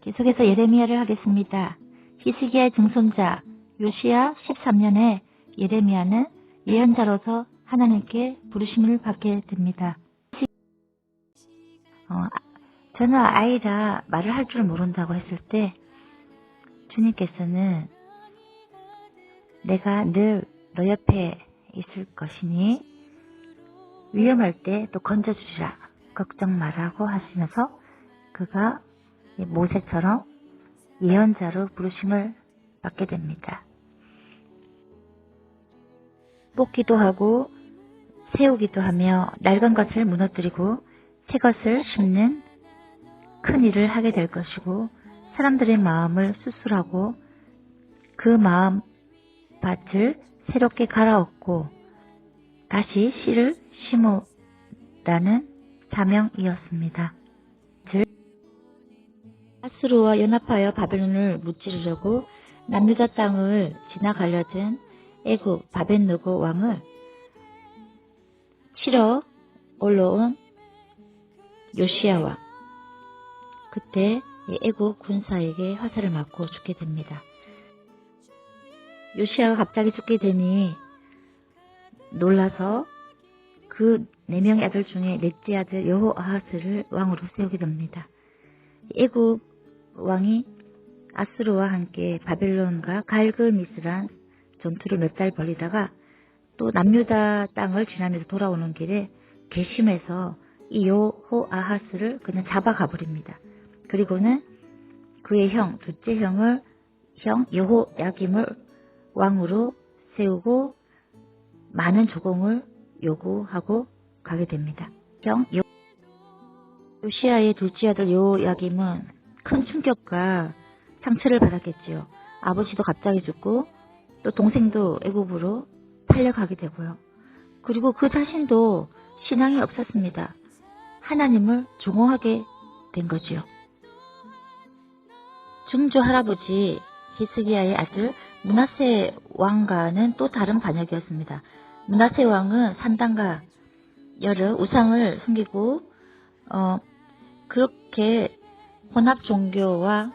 계속해서 예레미야를 하겠습니다. 히스기야의 증손자 요시야 13년에 예레미야는 예언자로서 하나님께 부르심을 받게 됩니다. 저는 아이라 말을 할 줄 모른다고 했을 때 주님께서는 내가 늘 너 옆에 있을 것이니 위험할 때 또 건져주리라 걱정 말라고 하시면서 그가 모세처럼 예언자로 부르심을 받게 됩니다. 뽑기도 하고 세우기도 하며 낡은 것을 무너뜨리고 새 것을 심는 큰 일을 하게 될 것이고 사람들의 마음을 수술하고 그 마음 밭을 새롭게 갈아엎고 다시 씨를 심으라는 사명이었습니다. 즉 아수르와 연합하여 바벨론을 무찌르려고 남유다 땅을 지나가려던 애굽 바벤느고 왕을 치러 올라온 요시야 왕. 그때 애굽 군사에게 화살을 맞고 죽게 됩니다. 요시야가 갑자기 죽게 되니 놀라서 그 4명의 아들 중에 넷째 아들 여호아하스를 왕으로 세우게 됩니다. 애굽 왕이 아수르와 함께 바벨론과 갈그미스란 전투를 몇 달 벌이다가 또 남유다 땅을 지나면서 돌아오는 길에 괘씸해서 이 여호아하스를 그냥 잡아가 버립니다. 그리고는 그의 둘째 형 여호야김을 왕으로 세우고 많은 조공을 요구하고 가게 됩니다. 요시야의 둘째 아들 여호야김은 큰 충격과 상처를 받았겠지요. 아버지도 갑자기 죽고 또 동생도 애굽으로 팔려가게 되고요. 그리고 그 자신도 신앙이 없었습니다. 하나님을 종호하게 된 거지요. 증조 할아버지 히스기야의 아들 므낫세 왕과는 또 다른 반역이었습니다. 므낫세 왕은 산당과 여러 우상을 숨기고 그렇게 혼합 종교와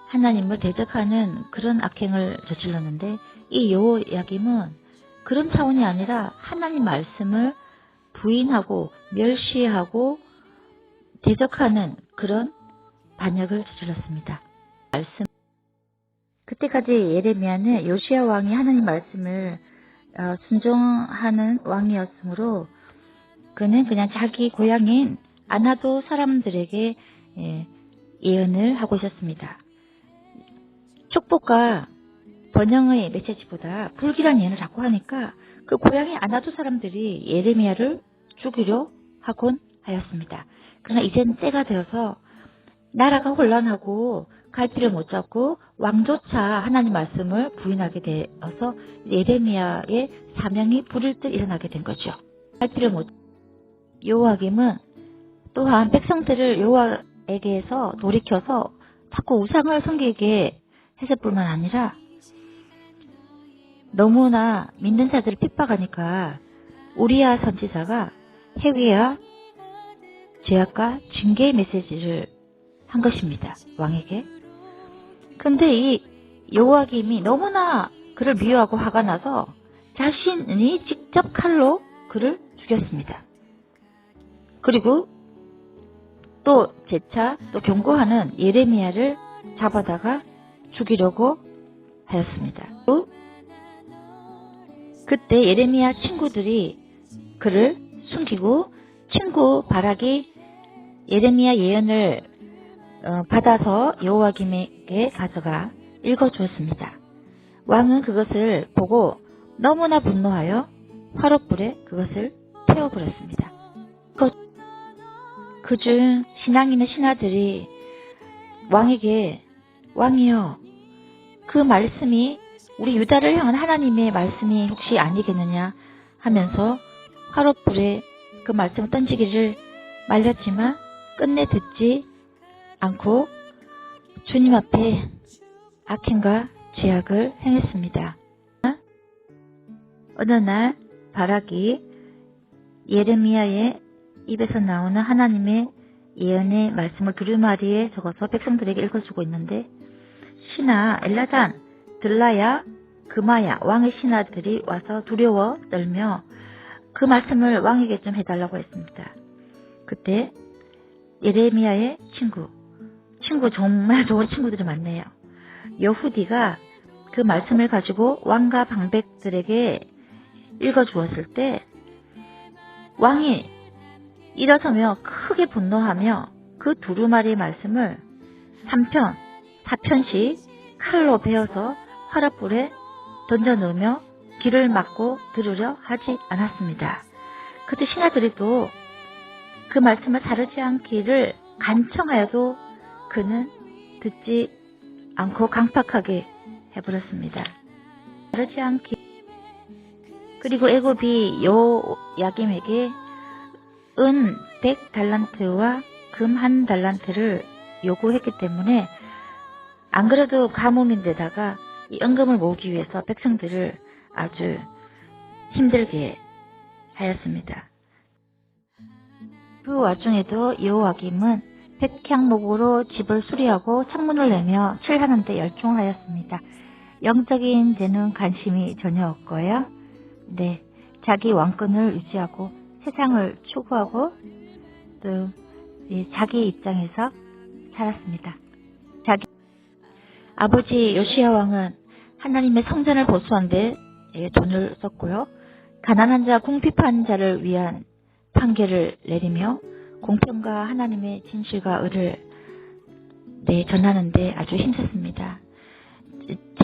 하나님을 대적하는 그런 악행을 저질렀는데 이 여호야김은 그런 차원이 아니라 하나님 말씀을 부인하고 멸시하고 대적하는 그런 반역을 저질렀습니다. 그때까지 예레미야는 요시야 왕이 하나님 말씀을 순종하는 왕이었으므로 그는 그냥 자기 고향인 아나도 사람들에게 예언을 하고 있었습니다. 축복과 번영의 메시지보다 불길한 예언을 자꾸 하니까 그 고향의 아나도 사람들이 예레미야를 죽이려 하곤 하였습니다. 그러나 이제는 때가 되어서 나라가 혼란하고 갈 길을 못 잡고 왕조차 하나님 말씀을 부인하게 되어서 예레미야의 사명이 불일 듯 일어나게 된 거죠. 갈 길을 못 여호야김은 또한 백성들을 여호와에게서 돌이켜서 자꾸 우상을 섬기게 했을 뿐만 아니라 너무나 믿는 자들을 핍박하니까 우리야 선지자가 해위와 죄악과 징계의 메시지를 한 것입니다. 왕에게. 근데 이 여호야김이 너무나 그를 미워하고 화가 나서 자신이 직접 칼로 그를 죽였습니다. 그리고 또 재차 또 경고하는 예레미야를 잡아다가 죽이려고 하였습니다. 그때 예레미야 친구들이 그를 숨기고 친구 바락이 예레미야 예언을 받아서 여호야김에게 가져가 읽어주었습니다. 왕은 그것을 보고 너무나 분노하여 화롯불에 그것을 태워버렸습니다. 그중 신앙 있는 신하들이 왕에게 왕이여 그 말씀이 우리 유다를 향한 하나님의 말씀이 혹시 아니겠느냐 하면서 화롯불에 그 말씀을 던지기를 말렸지만 끝내 듣지 않고 주님 앞에 악행과 죄악을 행했습니다. 어느 날 바락이 예레미야의 입에서 나오는 하나님의 예언의 말씀을 두루마리에 적어서 백성들에게 읽어주고 있는데 신하 엘라단, 들라야, 그마야 왕의 신하들이 와서 두려워 떨며 그 말씀을 왕에게 좀 해달라고 했습니다. 그때 예레미야의 친구 정말 좋은 친구들이 많네요. 여후디가 그 말씀을 가지고 왕과 방백들에게 읽어주었을 때 왕이 일어서며 크게 분노하며 그 두루마리의 말씀을 3편, 4편씩 칼로 베어서 화롯불에 던져 넣으며 귀를 막고 들으려 하지 않았습니다. 그때 신하들이 또 그 말씀을 다르지 않기를 간청하여도 그는 듣지 않고 강팍하게 해버렸습니다. 다르지 않기. 그리고 애굽이 여호야김에게 은 100달란트와 금 1달란트를 요구했기 때문에 안 그래도 가뭄인데다가 이 은금을 모으기 위해서 백성들을 아주 힘들게 하였습니다. 그 와중에도 여호야김은 백향목으로 집을 수리하고 창문을 내며 칠하는 데 열중하였습니다. 영적인 데는 관심이 전혀 없고요. 네, 자기 왕권을 유지하고 세상을 추구하고 또 자기 입장에서 살았습니다. 자기 아버지 요시야 왕은 하나님의 성전을 보수한 데 돈을 썼고요. 가난한 자, 궁핍한 자를 위한 판결을 내리며 공평과 하나님의 진실과 의를 전하는 데 아주 힘썼습니다.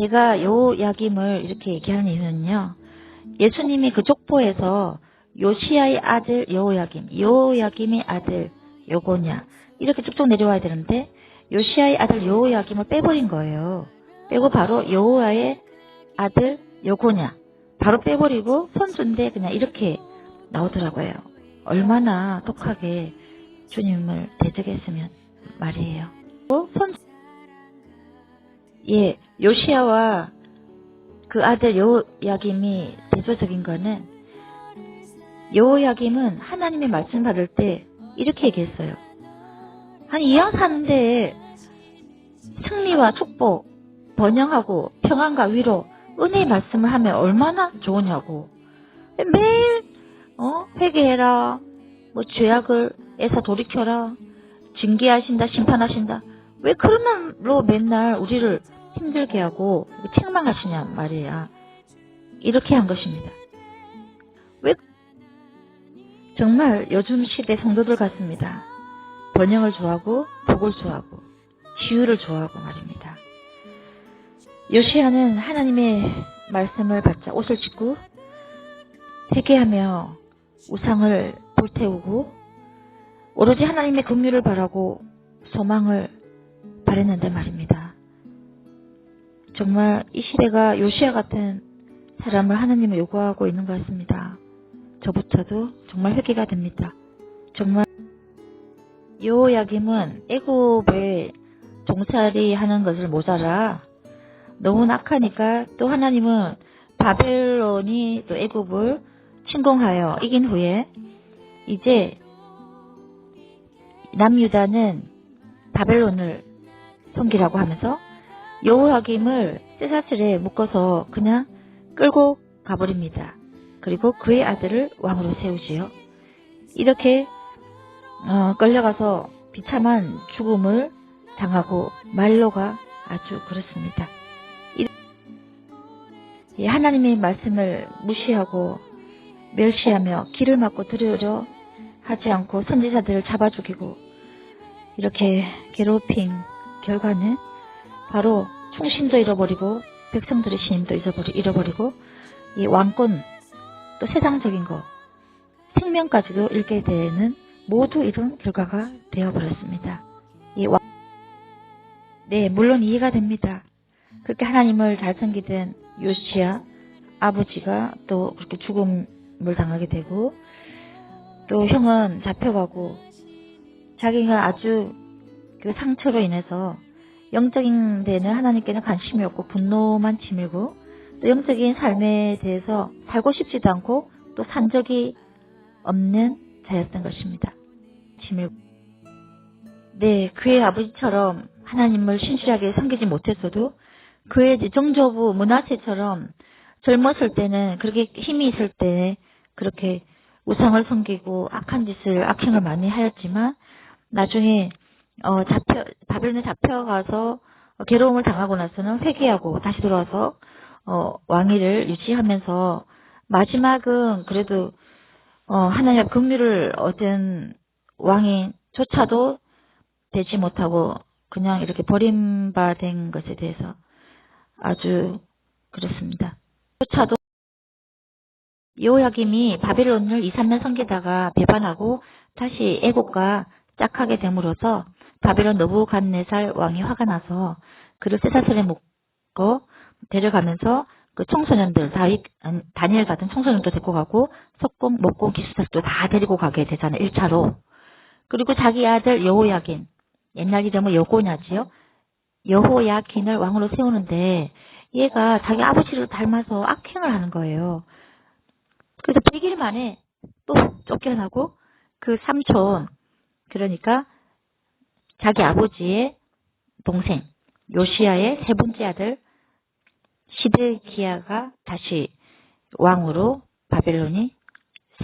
제가 여호야김을 이렇게 얘기하는 이유는요. 예수님이 그 족보에서 요시야의 아들 여호야김의 아들 요고냐 이렇게 쭉쭉 내려와야 되는데 요시야의 아들 여호야김을 빼버린 거예요. 빼고 바로 여호야의 아들 요고냐 바로 빼버리고 선수인데 그냥 이렇게 나오더라고요. 얼마나 독하게 주님을 대적했으면 말이에요. 요시야와 그 아들 여호야김이 대조적인 거는 여호야김은 하나님의 말씀 받을 때 이렇게 얘기했어요. 아니 이 양 사는데 승리와 축복, 번영하고 평안과 위로, 은혜의 말씀을 하면 얼마나 좋으냐고. 매일 회개해라, 뭐 죄악을 에서 돌이켜라, 징계하신다, 심판하신다. 왜 그런 말로 맨날 우리를 힘들게 하고 책망하시냐 말이야. 이렇게 한 것입니다. 왜 정말 요즘 시대 성도들 같습니다. 번영을 좋아하고 복을 좋아하고 치유를 좋아하고 말입니다. 요시야는 하나님의 말씀을 받자 옷을 찢고 회개하며 우상을 불태우고 오로지 하나님의 긍휼을 바라고 소망을 바랬는데 말입니다. 정말 이 시대가 요시야 같은 사람을 하나님을 요구하고 있는 것 같습니다. 저부터도 정말 회개가 됩니다. 정말 여호야김은 애굽에 종살이 하는 것을 모자라 너무 악하니까 또 하나님은 바벨론이 또 애굽을 침공하여 이긴 후에 이제 남유다는 바벨론을 섬기라고 하면서 여호야김을 쇠사슬에 묶어서 그냥 끌고 가버립니다. 그리고 그의 아들을 왕으로 세우지요. 이렇게 끌려가서 비참한 죽음을 당하고 말로가 아주 그렇습니다. 하나님의 말씀을 무시하고 멸시하며 길을 막고 들으려 하지 않고 선지자들을 잡아 죽이고 이렇게 괴롭힌 결과는 바로 충신도 잃어버리고 백성들의 신임도 잃어버리고 이 왕권 또 세상적인 것 생명까지도 잃게 되는 모두 이런 결과가 되어버렸습니다. 물론 이해가 됩니다. 그렇게 하나님을 잘 섬기던 요시야 아버지가 또 그렇게 죽음을 당하게 되고 또 형은 잡혀가고 자기가 아주 그 상처로 인해서 영적인 데는 하나님께는 관심이 없고 분노만 치밀고 또 영적인 삶에 대해서 살고 싶지도 않고 또 산 적이 없는 자였던 것입니다. 치밀고 네, 그의 아버지처럼 하나님을 신실하게 섬기지 못했어도 그의 이제 정조부 문하세처럼 젊었을 때는 그렇게 힘이 있을 때 그렇게 우상을 섬기고 악행을 많이 하였지만 나중에 바벨론에 잡혀가서 괴로움을 당하고 나서는 회개하고 다시 돌아와서 왕위를 유지하면서 마지막은 그래도 하나님의 긍휼을 얻은 왕인조차도 되지 못하고 그냥 이렇게 버림받은 것에 대해서 아주 그렇습니다. 조차도 여호야김이 바벨론을 2, 3년 섬기다가 배반하고 다시 애국과 짝하게 됨으로써 바벨론 느부갓네살 왕이 화가 나서 그를 쇠사슬에 묶어 데려가면서 그 청소년들 다니엘 같은 청소년도 데리고 가고 석공, 목공 기술사도 다 데리고 가게 되잖아요. 1차로. 그리고 자기 아들 여호야긴, 옛날 이름은 여고냐지요. 여호야긴을 왕으로 세우는데 얘가 자기 아버지를 닮아서 악행을 하는 거예요. 그래서 100일 만에 또 쫓겨나고 그 삼촌, 그러니까 자기 아버지의 동생 요시야의 세 번째 아들 시드기야가 다시 왕으로 바벨론이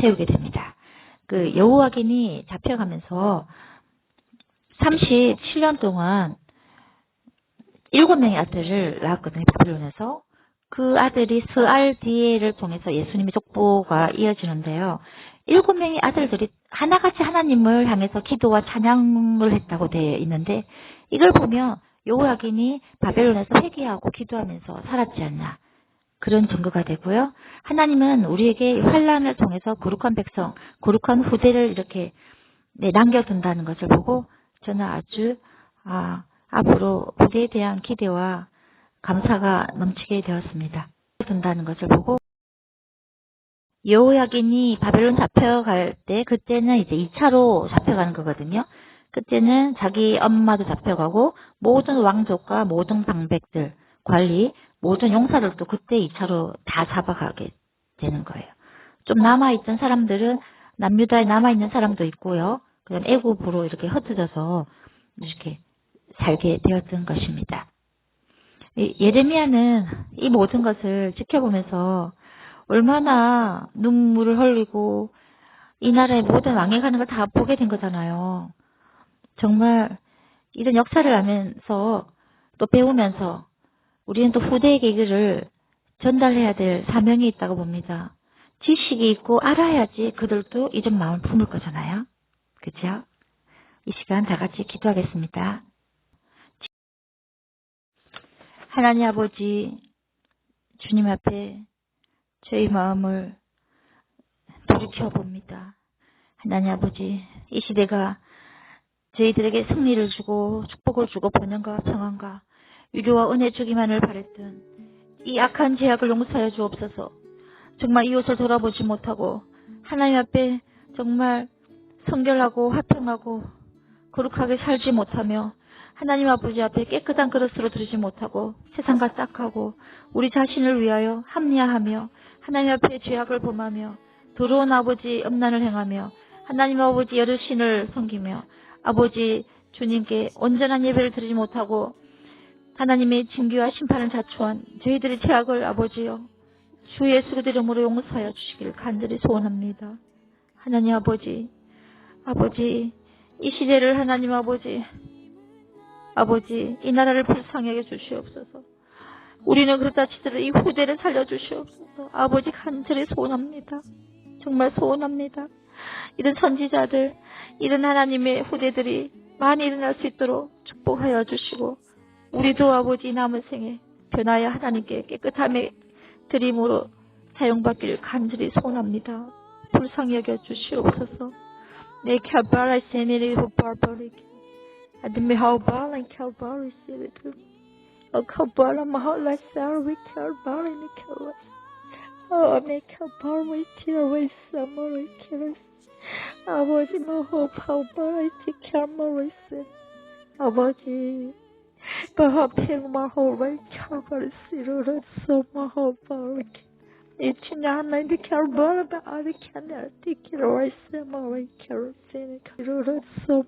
세우게 됩니다. 그 여호야긴이 잡혀가면서 37년 동안 7명의 아들을 낳았거든요. 바벨론에서. 그 아들이 스알디엘을 통해서 예수님의 족보가 이어지는데요. 7명의 아들들이 하나같이 하나님을 향해서 기도와 찬양을 했다고 되어 있는데 이걸 보면 여호야긴이 바벨론에서 회개하고 기도하면서 살았지 않나. 그런 증거가 되고요. 하나님은 우리에게 환란을 통해서 거룩한 백성, 거룩한 후대를 이렇게 남겨둔다는 것을 보고 저는 아주 앞으로 후대에 대한 기대와 감사가 넘치게 되었습니다. 둔다는 것을 보고 여호야긴이 바벨론 잡혀갈 때 그때는 이제 2차로 잡혀가는 거거든요. 그때는 자기 엄마도 잡혀가고 모든 왕족과 모든 방백들 관리 모든 용사들도 그때 2차로 다 잡아가게 되는 거예요. 좀 남아있던 사람들은 남유다에 남아있는 사람도 있고요. 그다음 애굽으로 이렇게 흩어져서 이렇게 살게 되었던 것입니다. 예레미야는 이 모든 것을 지켜보면서 얼마나 눈물을 흘리고 이 나라의 모든 왕해가는 걸 다 보게 된 거잖아요. 정말 이런 역사를 알면서 또 배우면서 우리는 또 후대에게 이거를 전달해야 될 사명이 있다고 봅니다. 지식이 있고 알아야지 그들도 이런 마음을 품을 거잖아요. 그죠? 이 시간 다 같이 기도하겠습니다. 하나님 아버지, 주님 앞에 저희 마음을 돌이켜 봅니다. 하나님 아버지, 이 시대가 저희들에게 승리를 주고 축복을 주고 번영과 평안과 위로와 은혜 주기만을 바랬던 이 악한 죄악을 용서하여 주옵소서. 정말 이웃을 돌아보지 못하고 하나님 앞에 정말 성결하고 화평하고 거룩하게 살지 못하며 하나님 아버지 앞에 깨끗한 그릇으로 드리지 못하고 세상과 짝하고 우리 자신을 위하여 합리화하며 하나님 앞에 죄악을 범하며 더러운 아버지 음란을 행하며 하나님 아버지 여러 신을 섬기며 아버지 주님께 온전한 예배를 드리지 못하고 하나님의 징계와 심판을 자초한 저희들의 죄악을 아버지여 주 예수 그리스도 이름으로 용서하여 주시길 간절히 소원합니다. 하나님 아버지 이 시대를 하나님 아버지 이 나라를 불쌍히 여겨 주시옵소서. 우리는 그렇다 치더라도 이 후대를 살려주시옵소서. 아버지 간절히 소원합니다. 정말 소원합니다. 이런 선지자들 이런 하나님의 후대들이 많이 일어날 수 있도록 축복하여 주시고 우리도 아버지 남은 생에 변하여 하나님께 깨끗함의 드림으로 사용받기를 간절히 소원합니다. 불쌍히 여겨 주시옵소서. 내 캬바라 세네리 호바바리 아드메 하우바라 캬바리 세레드 캬바라 마할라 사르비 캬바리 니캬라 내 캬바리 티라웨 사마리 캬레스 아버지 마호 파우바리 티캬마리 세 아버지 바하평 마호바리 캬바리 시르르 소마호바리 이치냐 하나님의 캬바라 바리 캬나 티키라웨 사마리 캬레스 시르르 소